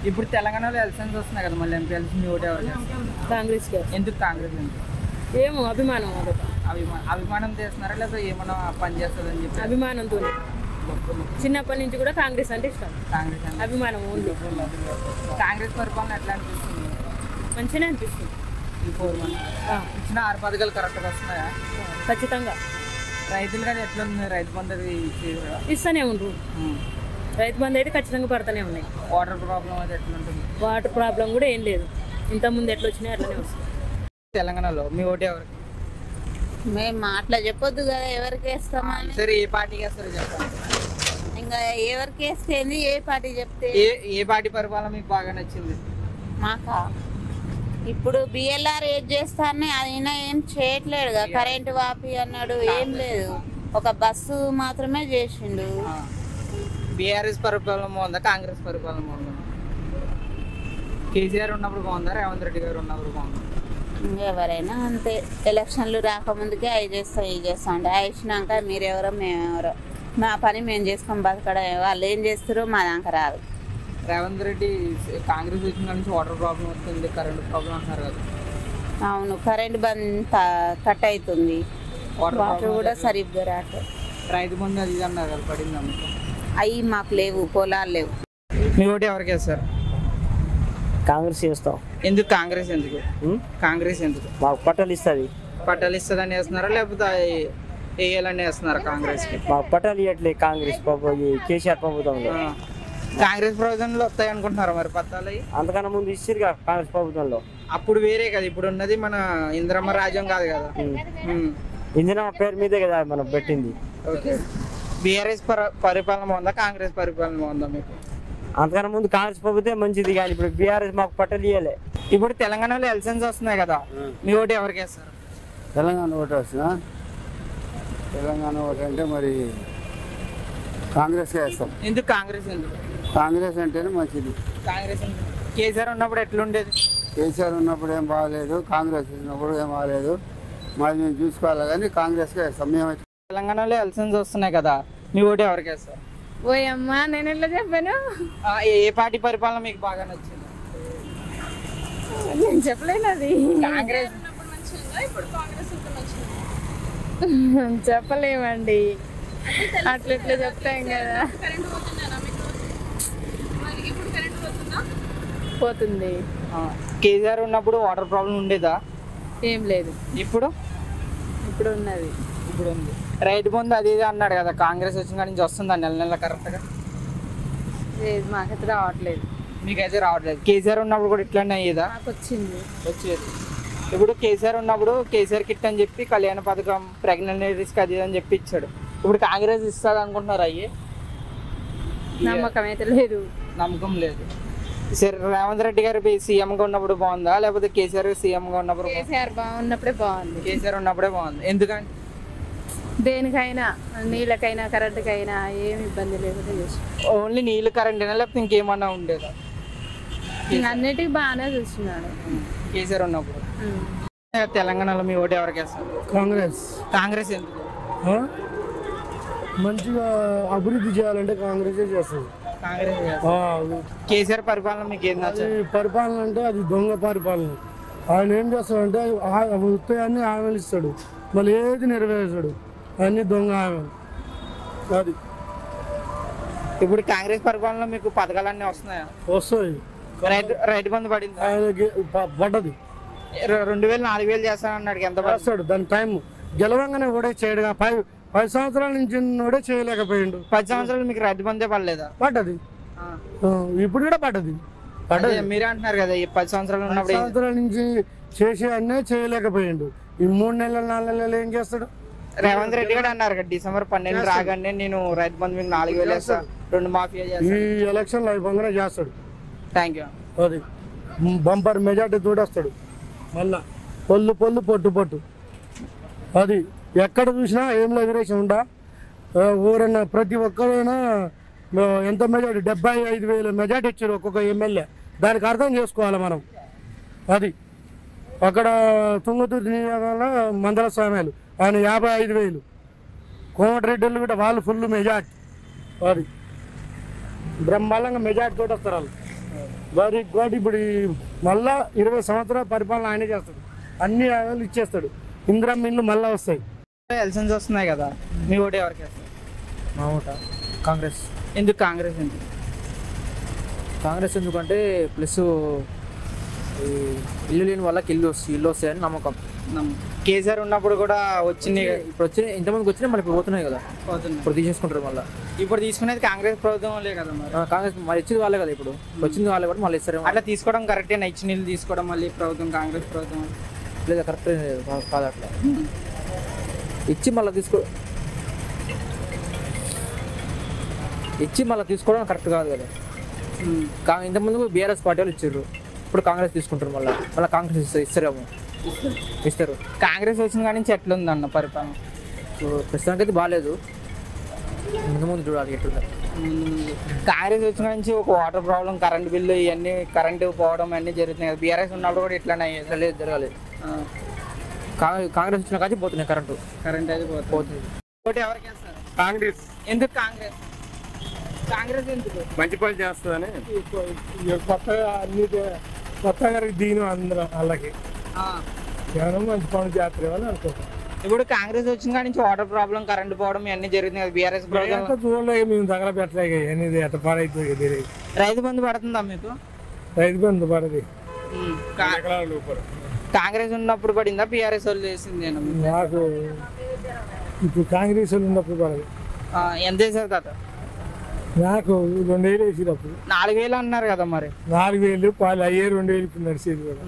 ఇప్పుడు తెలంగాణలో ఎలక్షన్స్ వస్తున్నాయి కదా, మళ్ళీ ఎంపీ ఎలక్షన్ ఓటు ఎవరు? కాంగ్రెస్ ఎందుకు కాంగ్రెస్? ఏమో అభిమానం అభిమానం చేస్తున్నారా లేదా ఏమన్నా పని చేస్తుందని చెప్పి? అభిమానంతో చిన్నప్పటి నుంచి కూడా కాంగ్రెస్ అంటే ఇష్టం. కాంగ్రెస్ అభిమానం ఉంది. కాంగ్రెస్ పరిపాలన ఎట్లా అనిపిస్తుంది? మంచిగా అనిపిస్తుంది. ఈ 4 months ఇచ్చిన 6 పథకాలు కరెక్ట్గా వస్తున్నాయా? ఖచ్చితంగా. రైతులు కానీ ఎట్లా ఉంది? రైతు బంధు ఇస్తూనే ఉండ్రు. రైతు బంధు అయితే ఖచ్చితంగా పడుతూనే ఉన్నాయి. వాటర్ ప్రాబ్లం అది ఎట్లా ఉంటుంది? వాటర్ ప్రాబ్లం కూడా ఏం లేదు. ఇంతకుముందు ఎట్లా వచ్చినాయి అట్లనే వస్తుంది. తెలంగాణలో మీ ఓటు ఎవరికి? మేము అట్లా చెప్పొద్దు కదా, ఎవరికి వేస్తామని. సరే, ఏ పార్టీకి వేస్తారో చెప్పండి. ఇంకా ఎవరికి వేస్తేంది, ఏ పార్టీ చెప్తే. ఏ పార్టీ పరిపాలన మీకు బాగా నచ్చింది? మాకా ఇప్పుడు బిఎల్ఆర్ ఏం చేస్తారని ఆయన ఏం చేయట్లేడు కదా. కరెంటు వాపి అన్నాడు, ఏం లేదు. ఒక బస్సు మాత్రమే చేసిండు. బీఆర్ఎస్ పరిపాలన బాగుందా, కాంగ్రెస్ పరిపాలన బాగుందా? కేసీఆర్ ఉన్నప్పుడు బాగుందా, రేవంత్ రెడ్డి గారు ఉన్నప్పుడు బాగుందా? ఎవరైనా అంతే. ఎలక్షన్లు రాకముందుకే అవి చేస్తాం ఇవి చేస్తాం అంటే అయినాక మీరెవరో మేమెవరో, మా పని మేము చేసుకొని బతకడం. వాళ్ళు ఏం చేస్తారో మా దాకా రాదు. రేవంత్ రెడ్డి కాంగ్రెస్ వచ్చిన నుంచి వాటర్ ప్రాబ్లం వస్తుంది, కరెంట్ ప్రాబ్లం అంటున్నారు కదా. అవును, కరెంట్ బంద్ కట్ అవుతుంది. వాటర్ కూడా సరిగ్గా రావట్లేదు. రైతు బంధు అది ఇది అన్నారు కదా, పడింది అందుకు. అవి మాకు లేవు, పొలాలు లేవు. మీ ఓటు ఎవరికి వేస్తారు? కాంగ్రెస్ చేస్తాం. ఎందుకు కాంగ్రెస్? ఎందుకు కాంగ్రెస్? ఎందుకు? మాకు పట్టాలు ఇస్తుంది. పట్టాలు ఇస్తుందని వేస్తున్నారా లేకపోతే వేయాలని వేస్తున్నారా కాంగ్రెస్కి? మాకు పట్టాలు ఇవ్వట్లేదు కాంగ్రెస్ కేసీఆర్ ప్రభుత్వంలో. కాంగ్రెస్ ప్రభుత్వంలో వస్తాయి అనుకుంటున్నారా మరి పట్టాలు? అంతకన్నా ముందు ఇచ్చారు కదా కాంగ్రెస్ ప్రభుత్వంలో. అప్పుడు వేరే కదా, ఇప్పుడు ఉన్నది మన ఇంద్రమ్మ రాజ్యం కాదు కదా. ఇందిరా పేరు మీదే కదా మనం పెట్టింది. ఓకే, బీఆర్ఎస్ పరిపాలన బాగుందా, కాంగ్రెస్ పరిపాలన బాగుందా మీకు? అంతకన్నా ముందు కాంగ్రెస్ ప్రభుత్వం మంచిది, కానీ ఇప్పుడు బీఆర్ఎస్ మాకు పట్టాలు ఇవ్వలే. ఇప్పుడు తెలంగాణలో ఎలక్షన్స్ వస్తున్నాయి కదా, మీ ఓటు ఎవరికి వేస్తారు? తెలంగాణ ఓటు వస్తున్నా. తెలంగాణ ఓటు అంటే మరి కాంగ్రెస్కే వేస్తాం. ఎందుకు కాంగ్రెస్? ఎందుకు కాంగ్రెస్ అంటేనే మంచిది. కాంగ్రెస్ కేసీఆర్ ఉన్నప్పుడు ఎట్లుండేది? కేసీఆర్ ఉన్నప్పుడు ఏం బాగాలేదు, కాంగ్రెస్ ఉన్నప్పుడు ఏం బాగాలేదు. మరి మేము చూసుకోవాలి కానీ కాంగ్రెస్కే వేస్తాం మేమైతే. తెలంగాణలో ఎలక్షన్స్ వస్తున్నాయి కదా, మీ ఓటు ఎవరికి వేస్తారు? ఓయమ్మా, నేను ఎట్లా చెప్పాను? ఏ పార్టీ పరిపాలన మీకు బాగా నచ్చింది? నేను చెప్పలేను అది. కాంగ్రెస్ చెప్పలేమండి, అట్లా చెప్తాం కదా. పోతుంది. కేసీఆర్ ఉన్నప్పుడు వాటర్ ప్రాబ్లం ఉండేదా? ఏం లేదు. ఇప్పుడు ఉన్నది. ఇప్పుడు ఉంది. రైతు బంధు అది ఇది అన్నాడు కదా, కాంగ్రెస్ వచ్చిన కాడి నుంచి వస్తుందా నెల నెల కరెక్ట్గా? లేదు, మాకైతే రావట్లేదు. మీకైతే రావట్లేదు. కేసీఆర్ ఉన్నప్పుడు కూడా ఇట్లానే అయ్యేదా? వచ్చింది, వచ్చేది. ఇప్పుడు కేసీఆర్ ఉన్నప్పుడు కేసీఆర్ కిట్ అని చెప్పి కళ్యాణ పథకం, ప్రెగ్నెంట్ రిస్క్ అది అని చెప్పి ఇచ్చాడు. ఇప్పుడు కాంగ్రెస్ ఇస్తుంది అనుకుంటున్నారు. అయ్యి నమ్మకం అయితే లేదు. నమ్మకం లేదు. సరే, రేవంత్ రెడ్డి గారు సీఎంగా ఉన్నప్పుడు బాగుందా లేకపోతే కేసీఆర్ సీఎంగా ఉన్నప్పుడు? కేసీఆర్ బాగున్నప్పుడే బాగుంది. కేసీఆర్ ఉన్నప్పుడే బాగుంది. ఎందుకంటే దేనికైనా, నీళ్ళకైనా కరెంటుకైనా ఏమి ఇబ్బంది లేకుండా చూసి. ఓన్లీ నీళ్ళు కరెంటేనా లేకపోతే ఇంకేమన్నా ఉండేదా? అన్నిటికీ బాగానే చూస్తున్నాడు కేసీఆర్ ఉన్నప్పుడు. తెలంగాణలో మీ ఓటు ఎవరికి వేస్తారు? కాంగ్రెస్. కాంగ్రెస్ ఎందుకు? మంచిగా అభివృద్ధి చేయాలంటే కాంగ్రెస్ చేస్తుంది. కాంగ్రెస్ కేసీఆర్ పరిపాలన మీకు ఏం నచ్చదు? పరిపాలన అంటే అది దొంగ పరిపాలన. ఆయన ఏం చేస్తాడంటే ఉత్తయాన్ని హామీలు ఇస్తాడు, మళ్ళీ ఏది నెరవేర్చాడు, అన్ని దొంగ హామీలు. అది ఇప్పుడు కాంగ్రెస్ పరిపాలనలో మీకు పథకాలన్నీ వస్తున్నాయా? వస్తాయి. రైతు బంధు పడింది ఆయనకి పడ్డది. 2000 4000 చేస్తానన్నాడు. ఎంత వస్తాడు దాని టైం గెలవంగానే కూడా చేయడుగా. 10 సంవత్సరాల నుంచి కూడా చేయలేకపోయిండు. 10 సంవత్సరాలు మీకు రైతు బందే పడలేదా? పడ్డది, ఇప్పుడు కూడా పడ్డది. మీరే అంటున్నారు కదా, ఈ 10 సంవత్సరాలు ఉన్నప్పుడు సంవత్సరాల నుంచి చేసే అన్నీ చేయలేకపోయిండు. ఈ 3 నెలలు 4 నెలలు ఏం చేస్తాడు? రేవంత్ రెడ్డి కూడా అన్నారు కదా, December 12 రాగానే నేను రైతు బంధు మీకు 4000 వేస్తాను, 2 మాఫియా చేస్తాను. ఈ ఎలక్షన్లో అయిపోగానే చేస్తాడు. Thank you. అది బంపర్ మెజార్టీ తోడేస్తాడు. మళ్ళా పొల్లు పొల్లు పొట్టు పొట్టు. అది ఎక్కడ చూసినా ఏం ఎదురేసి ఉండా. ఊరన్నా ప్రతి ఒక్కరైనా ఎంత మెజార్టీ 75,000 మెజార్టీ ఇచ్చారు ఒక్కొక్క ఎమ్మెల్యే. దానికి అర్థం చేసుకోవాలి మనం. అది అక్కడ తుంగతుర్తి నియోజకవర్గంలో మందల స్వామ్యాలు ఆయన 55,000. కోమటిరెడ్డిలు కూడా వాళ్ళు ఫుల్ మెజార్టీ. అది బ్రహ్మాండంగా మెజార్టీ తోటి వస్తారు వాళ్ళు. మరి ఇంకోటి ఇప్పుడు మళ్ళా 20 సంవత్సరాల పరిపాలన ఆయనే చేస్తాడు, అన్ని ఆయన ఇచ్చేస్తాడు, ఇందిరమ్మ ఇండ్లు మళ్ళీ వస్తాయి. ఎలక్షన్స్ వస్తున్నాయి కదా, మీ ఓటు ఎవరికి వేస్తారు? మా ఊట కాంగ్రెస్. ఎందుకు కాంగ్రెస్? ఎందుకు కాంగ్రెస్ ఎందుకంటే ప్లస్ ఇల్లు లేని వాళ్ళకి ఇల్లు వస్తాయని నమ్మకం. కేసీఆర్ ఉన్నప్పుడు కూడా వచ్చింది, ఇప్పుడు వచ్చిన ఇంతమందికి వచ్చినా మళ్ళీ ఇప్పుడు పోతున్నాయి కదా, పోతున్నాయి. ఇప్పుడు తీసేసుకుంటారు మళ్ళీ. ఇప్పుడు తీసుకునేది కాంగ్రెస్ ప్రభుత్వంలే కదా మరి. కాంగ్రెస్ మరి ఇచ్చింది వాళ్ళే కదా, ఇప్పుడు వచ్చింది వాళ్ళే కూడా మళ్ళీ ఇస్తారు. అట్లా తీసుకోవడం కరెక్టేనా? ఇచ్చి నీళ్ళు తీసుకోవడం మళ్ళీ ప్రభుత్వం, కాంగ్రెస్ ప్రభుత్వం లేదా కరెక్ట్ కాదు అట్లా ఇచ్చి మళ్ళీ తీసుకోవడం కరెక్ట్ కాదు కదా. ఇంతకుముందు బీఆర్ఎస్ పార్టీ వాళ్ళు ఇచ్చారు, ఇప్పుడు కాంగ్రెస్ తీసుకుంటారు, మళ్ళీ కాంగ్రెస్ ఇస్తారేమో. ఇస్తారు. కాంగ్రెస్ వచ్చిన కాడి నుంచి ఎట్లుంది అన్న పరిపాలన? ప్రస్తుతానికి అయితే బాగాలేదు, ముందు చూడాలి ఎట్లుంది. కాంగ్రెస్ వచ్చిన నుంచి ఒక వాటర్ ప్రాబ్లం, కరెంట్ బిల్లు, ఇవన్నీ కరెంటు పోవడం అన్నీ జరుగుతున్నాయి కదా. బీఆర్ఎస్ ఉన్నప్పుడు కూడా ఇట్లానే అయ్యేది? లేదు, జరగాలేదు. కాంగ్రెస్ వచ్చిన కానీ పోతున్నాయి కరెంట్ అయితే పోతుంది. ఓటు ఎవరికి వేస్తారు? కాంగ్రెస్. ఎందుకు కాంగ్రెస్? కాంగ్రెస్ ఎందుకు? మంచి పని చేస్తుందని కొత్తగా అన్ని కొత్తగా దీని అందరం వాళ్ళకి ఏమైనా మంచి పనులు చేస్తారు అనుకుంటాం. ఇప్పుడు కాంగ్రెస్ వచ్చిన కాడి నుంచి వాటర్ ప్రాబ్లం, కరెంట్ పోవడం ఇవన్నీ జరుగుతున్నాయి కదా. బీఆర్ఎస్ ప్రభుత్వం చూడలేక మేము దగ్గర పెట్టలేక అనేది ఎట్ట పాడైతుంది తెలియదు. రైతు బంధు పడుతుందా మీకు? రైతు బంధు పడది. కాంగ్రెస్ ఉన్నప్పుడు పడిందా, బీఆర్ఎస్ వాళ్ళు చేసింది? నాకు ఇప్పుడు కాంగ్రెస్ వాళ్ళు ఉన్నప్పుడు పడదు. ఎంత చేశారు తాత? నాకు 2000 వేసినప్పుడు 4000 అన్నారు కదా మరి. 4000 పాలు అయ్యే 2000 నడిచేది కూడా.